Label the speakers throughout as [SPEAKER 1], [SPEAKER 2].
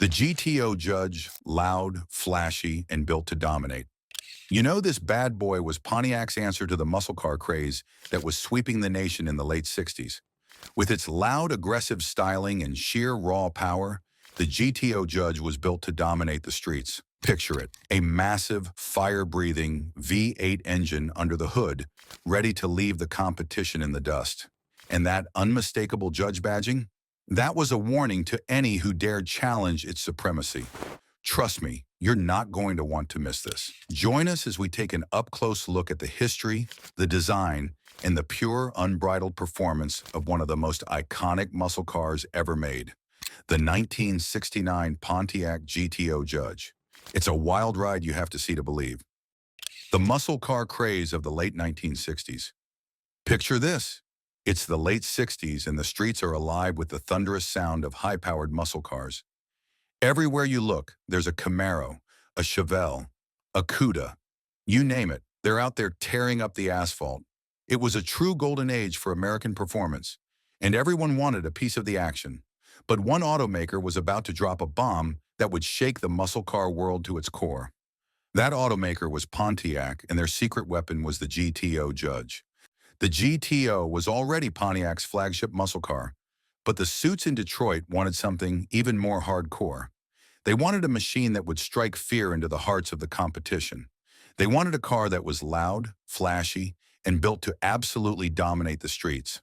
[SPEAKER 1] The GTO Judge, loud, flashy, and built to dominate. You know, this bad boy was Pontiac's answer to the muscle car craze that was sweeping the nation in the late 60s. With its loud, aggressive styling and sheer raw power, the GTO Judge was built to dominate the streets. Picture it, a massive, fire-breathing V8 engine under the hood, ready to leave the competition in the dust. And that unmistakable Judge badging? That was a warning to any who dared challenge its supremacy. Trust me, you're not going to want to miss this. Join us as we take an up-close look at the history, the design, and the pure, unbridled performance of one of the most iconic muscle cars ever made, the 1969 Pontiac GTO Judge. It's a wild ride you have to see to believe. The muscle car craze of the late 1960s. Picture this. It's the late 60s and the streets are alive with the thunderous sound of high-powered muscle cars. Everywhere you look, there's a Camaro, a Chevelle, a Cuda. You name it, they're out there tearing up the asphalt. It was a true golden age for American performance, and everyone wanted a piece of the action. But one automaker was about to drop a bomb that would shake the muscle car world to its core. That automaker was Pontiac, and their secret weapon was the GTO Judge. The GTO was already Pontiac's flagship muscle car, but the suits in Detroit wanted something even more hardcore. They wanted a machine that would strike fear into the hearts of the competition. They wanted a car that was loud, flashy, and built to absolutely dominate the streets.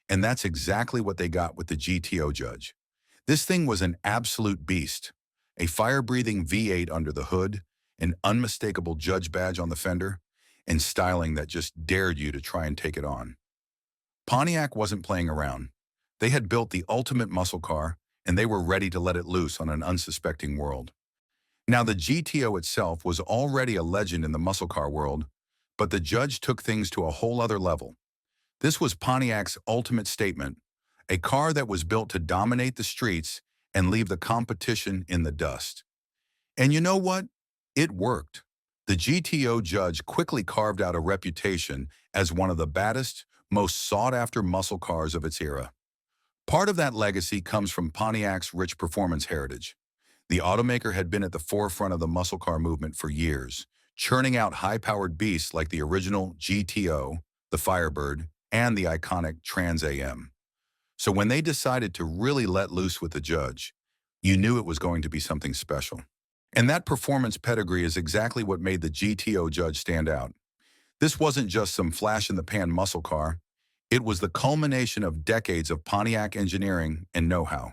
[SPEAKER 1] And that's exactly what they got with the GTO Judge. This thing was an absolute beast. A fire-breathing V8 under the hood, an unmistakable Judge badge on the fender, and styling that just dared you to try and take it on. Pontiac wasn't playing around. They had built the ultimate muscle car, and they were ready to let it loose on an unsuspecting world. Now, the GTO itself was already a legend in the muscle car world, but the Judge took things to a whole other level. This was Pontiac's ultimate statement, a car that was built to dominate the streets and leave the competition in the dust. And you know what? It worked. The GTO Judge quickly carved out a reputation as one of the baddest, most sought-after muscle cars of its era. Part of that legacy comes from Pontiac's rich performance heritage. The automaker had been at the forefront of the muscle car movement for years, churning out high-powered beasts like the original GTO, the Firebird, and the iconic Trans Am. So when they decided to really let loose with the Judge, you knew it was going to be something special. And that performance pedigree is exactly what made the GTO Judge stand out. This wasn't just some flash-in-the-pan muscle car. It was the culmination of decades of Pontiac engineering and know-how.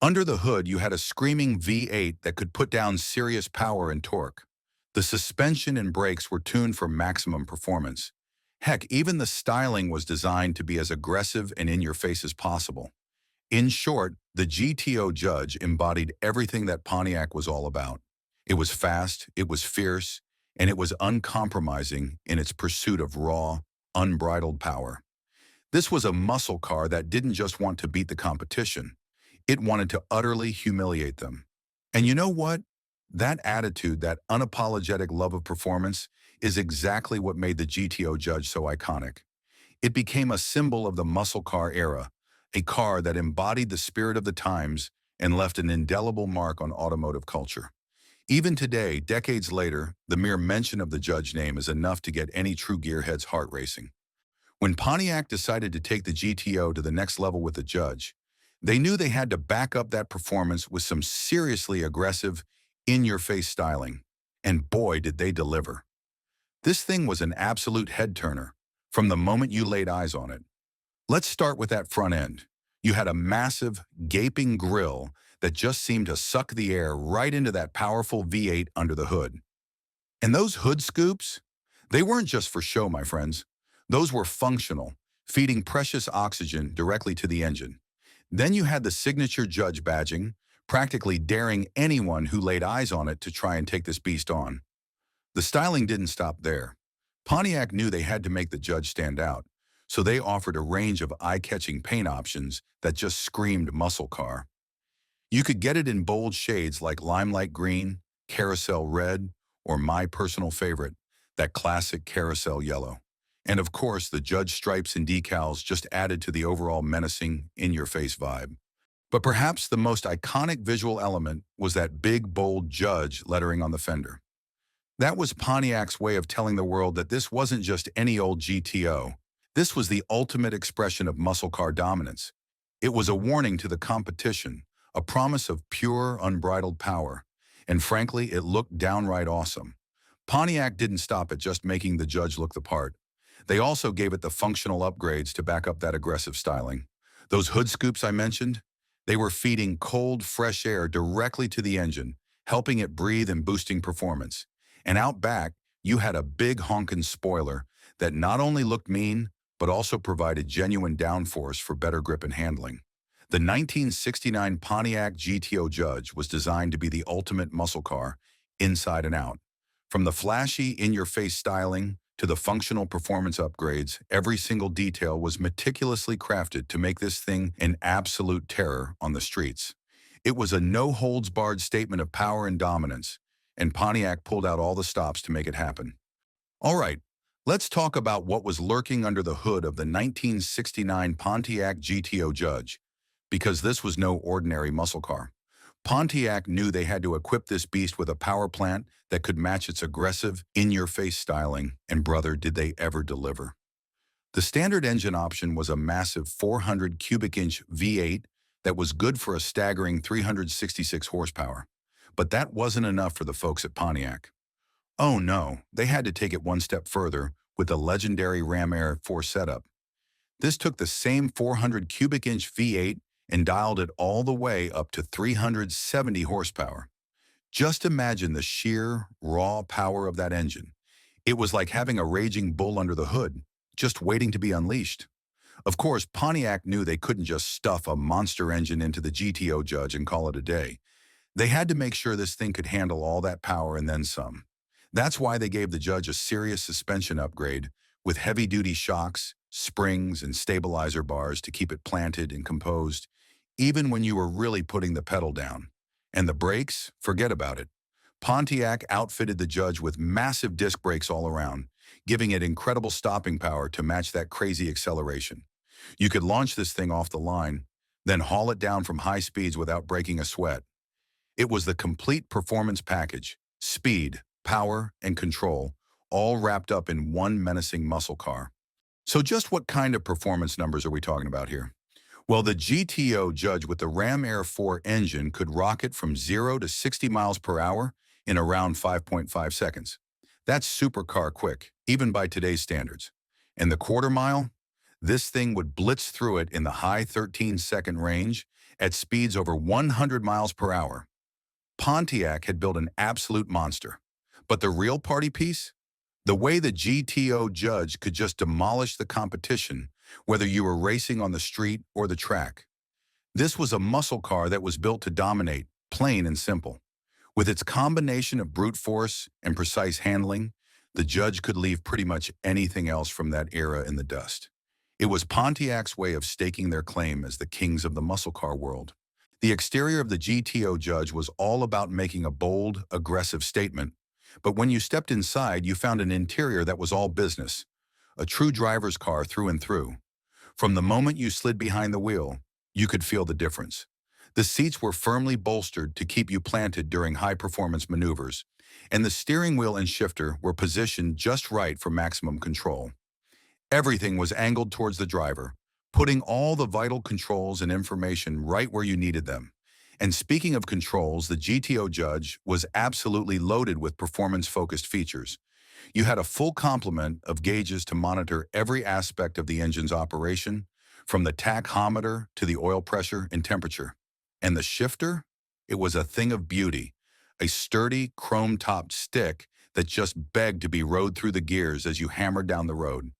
[SPEAKER 1] Under the hood, you had a screaming V8 that could put down serious power and torque. The suspension and brakes were tuned for maximum performance. Heck, even the styling was designed to be as aggressive and in-your-face as possible. In short, the GTO Judge embodied everything that Pontiac was all about. It was fast, it was fierce, and it was uncompromising in its pursuit of raw, unbridled power. This was a muscle car that didn't just want to beat the competition. It wanted to utterly humiliate them. And you know what? That attitude, that unapologetic love of performance, is exactly what made the GTO Judge so iconic. It became a symbol of the muscle car era, a car that embodied the spirit of the times and left an indelible mark on automotive culture. Even today, decades later, the mere mention of the Judge name is enough to get any true gearhead's heart racing. When Pontiac decided to take the GTO to the next level with the Judge, they knew they had to back up that performance with some seriously aggressive, in-your-face styling. And boy, did they deliver. This thing was an absolute head-turner from the moment you laid eyes on it. Let's start with that front end. You had a massive, gaping grille that just seemed to suck the air right into that powerful V8 under the hood. And those hood scoops? They weren't just for show, my friends. Those were functional, feeding precious oxygen directly to the engine. Then you had the signature Judge badging, practically daring anyone who laid eyes on it to try and take this beast on. The styling didn't stop there. Pontiac knew they had to make the Judge stand out, so they offered a range of eye-catching paint options that just screamed muscle car. You could get it in bold shades like limelight green, carousel red, or my personal favorite, that classic carousel yellow. And of course, the Judge stripes and decals just added to the overall menacing, in-your-face vibe. But perhaps the most iconic visual element was that big, bold Judge lettering on the fender. That was Pontiac's way of telling the world that this wasn't just any old GTO. This was the ultimate expression of muscle car dominance. It was a warning to the competition, a promise of pure, unbridled power. And frankly, it looked downright awesome. Pontiac didn't stop at just making the Judge look the part. They also gave it the functional upgrades to back up that aggressive styling. Those hood scoops I mentioned, they were feeding cold, fresh air directly to the engine, helping it breathe and boosting performance. And out back, you had a big honkin' spoiler that not only looked mean, but also provided genuine downforce for better grip and handling. The 1969 Pontiac GTO Judge was designed to be the ultimate muscle car, inside and out. From the flashy, in-your-face styling to the functional performance upgrades, every single detail was meticulously crafted to make this thing an absolute terror on the streets. It was a no-holds-barred statement of power and dominance, and Pontiac pulled out all the stops to make it happen. All right, let's talk about what was lurking under the hood of the 1969 Pontiac GTO Judge, because this was no ordinary muscle car. Pontiac knew they had to equip this beast with a power plant that could match its aggressive, in-your-face styling, and brother, did they ever deliver. The standard engine option was a massive 400 cubic inch V8 that was good for a staggering 366 horsepower. But that wasn't enough for the folks at Pontiac. Oh no, they had to take it one step further with the legendary Ram Air 4 setup. This took the same 400 cubic inch V8 and dialed it all the way up to 370 horsepower. Just imagine the sheer, raw power of that engine. It was like having a raging bull under the hood, just waiting to be unleashed. Of course, Pontiac knew they couldn't just stuff a monster engine into the GTO Judge and call it a day. They had to make sure this thing could handle all that power and then some. That's why they gave the Judge a serious suspension upgrade with heavy-duty shocks, springs, and stabilizer bars to keep it planted and composed, even when you were really putting the pedal down. And the brakes, forget about it. Pontiac outfitted the Judge with massive disc brakes all around, giving it incredible stopping power to match that crazy acceleration. You could launch this thing off the line, then haul it down from high speeds without breaking a sweat. It was the complete performance package, speed, power, and control, all wrapped up in one menacing muscle car. So just what kind of performance numbers are we talking about here? Well, the GTO Judge with the Ram Air 4 engine could rocket from 0 to 60 miles per hour in around 5.5 seconds. That's supercar quick, even by today's standards. And the quarter mile? This thing would blitz through it in the high 13-second range at speeds over 100 miles per hour. Pontiac had built an absolute monster. But the real party piece? The way the GTO Judge could just demolish the competition, whether you were racing on the street or the track. This was a muscle car that was built to dominate, plain and simple. With its combination of brute force and precise handling, the Judge could leave pretty much anything else from that era in the dust. It was Pontiac's way of staking their claim as the kings of the muscle car world. The exterior of the GTO Judge was all about making a bold, aggressive statement, but when you stepped inside, you found an interior that was all business, a true driver's car through and through. From the moment you slid behind the wheel, you could feel the difference. The seats were firmly bolstered to keep you planted during high-performance maneuvers, and the steering wheel and shifter were positioned just right for maximum control. Everything was angled towards the driver, putting all the vital controls and information right where you needed them. And speaking of controls, the GTO Judge was absolutely loaded with performance-focused features. You had a full complement of gauges to monitor every aspect of the engine's operation, from the tachometer to the oil pressure and temperature. And the shifter? It was a thing of beauty, a sturdy, chrome-topped stick that just begged to be rode through the gears as you hammered down the road.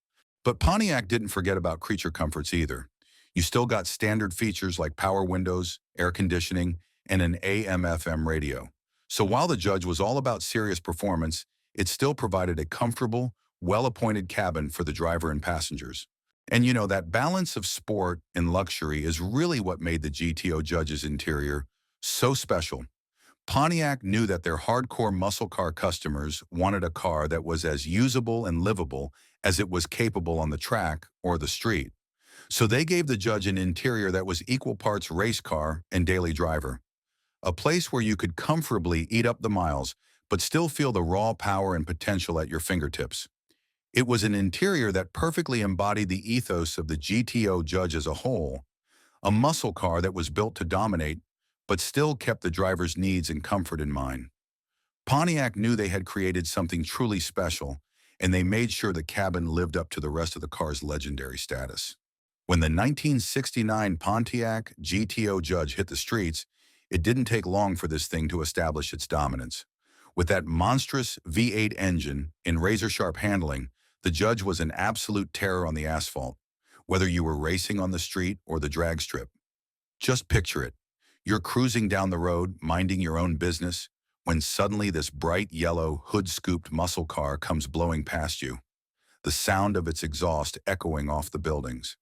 [SPEAKER 1] But Pontiac didn't forget about creature comforts either. You still got standard features like power windows, air conditioning, and an AM/FM radio. So while the Judge was all about serious performance, it still provided a comfortable, well-appointed cabin for the driver and passengers. And you know, that balance of sport and luxury is really what made the GTO Judge's interior so special. Pontiac knew that their hardcore muscle car customers wanted a car that was as usable and livable as it was capable on the track or the street. So they gave the judge an interior that was equal parts race car and daily driver, a place where you could comfortably eat up the miles, but still feel the raw power and potential at your fingertips. It was an interior that perfectly embodied the ethos of the GTO Judge as a whole, a muscle car that was built to dominate, but still kept the driver's needs and comfort in mind. Pontiac knew they had created something truly special, and they made sure the cabin lived up to the rest of the car's legendary status. When the 1969 Pontiac GTO Judge hit the streets, it didn't take long for this thing to establish its dominance. With that monstrous V8 engine and razor-sharp handling, the Judge was an absolute terror on the asphalt, whether you were racing on the street or the drag strip. Just picture it. You're cruising down the road, minding your own business, when suddenly this bright yellow, hood-scooped muscle car comes blowing past you, the sound of its exhaust echoing off the buildings.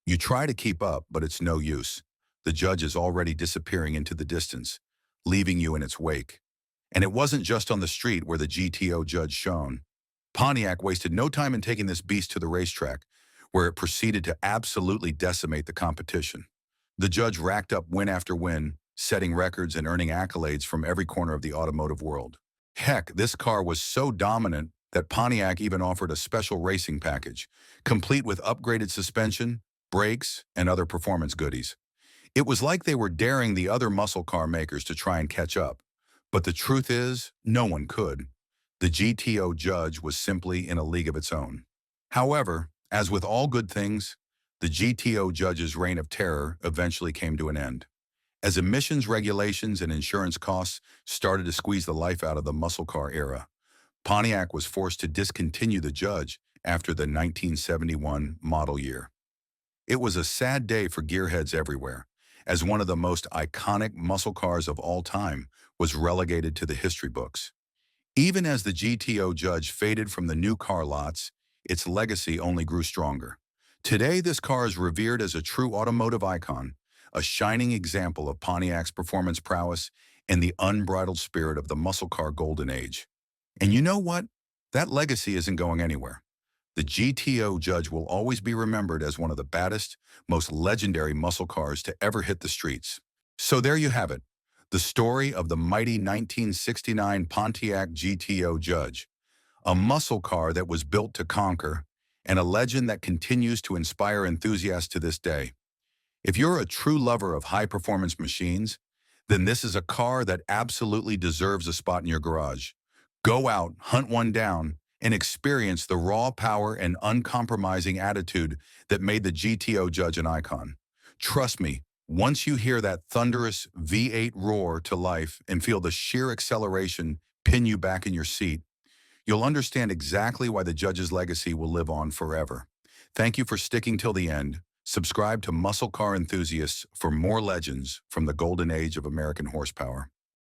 [SPEAKER 1] You try to keep up, but it's no use. The Judge is already disappearing into the distance, leaving you in its wake. And it wasn't just on the street where the GTO Judge shone. Pontiac wasted no time in taking this beast to the racetrack, where it proceeded to absolutely decimate the competition. The Judge racked up win after win, setting records and earning accolades from every corner of the automotive world. Heck, this car was so dominant that Pontiac even offered a special racing package, complete with upgraded suspension, brakes, and other performance goodies. It was like they were daring the other muscle car makers to try and catch up. But the truth is, no one could. The GTO Judge was simply in a league of its own. However, as with all good things, the GTO Judge's reign of terror eventually came to an end. As emissions regulations and insurance costs started to squeeze the life out of the muscle car era, Pontiac was forced to discontinue the Judge after the 1971 model year. It was a sad day for gearheads everywhere, as one of the most iconic muscle cars of all time was relegated to the history books. Even as the GTO Judge faded from the new car lots, its legacy only grew stronger. Today, this car is revered as a true automotive icon, a shining example of Pontiac's performance prowess and the unbridled spirit of the muscle car golden age. And you know what? That legacy isn't going anywhere. The GTO Judge will always be remembered as one of the baddest, most legendary muscle cars to ever hit the streets. So there you have it, the story of the mighty 1969 Pontiac GTO Judge, a muscle car that was built to conquer, and a legend that continues to inspire enthusiasts to this day. If you're a true lover of high-performance machines, then this is a car that absolutely deserves a spot in your garage. Go out, hunt one down, and experience the raw power and uncompromising attitude that made the GTO Judge an icon. Trust me, once you hear that thunderous V8 roar to life and feel the sheer acceleration pin you back in your seat, you'll understand exactly why the Judge's legacy will live on forever. Thank you for sticking till the end. Subscribe to Muscle Car Enthusiasts for more legends from the golden age of American horsepower.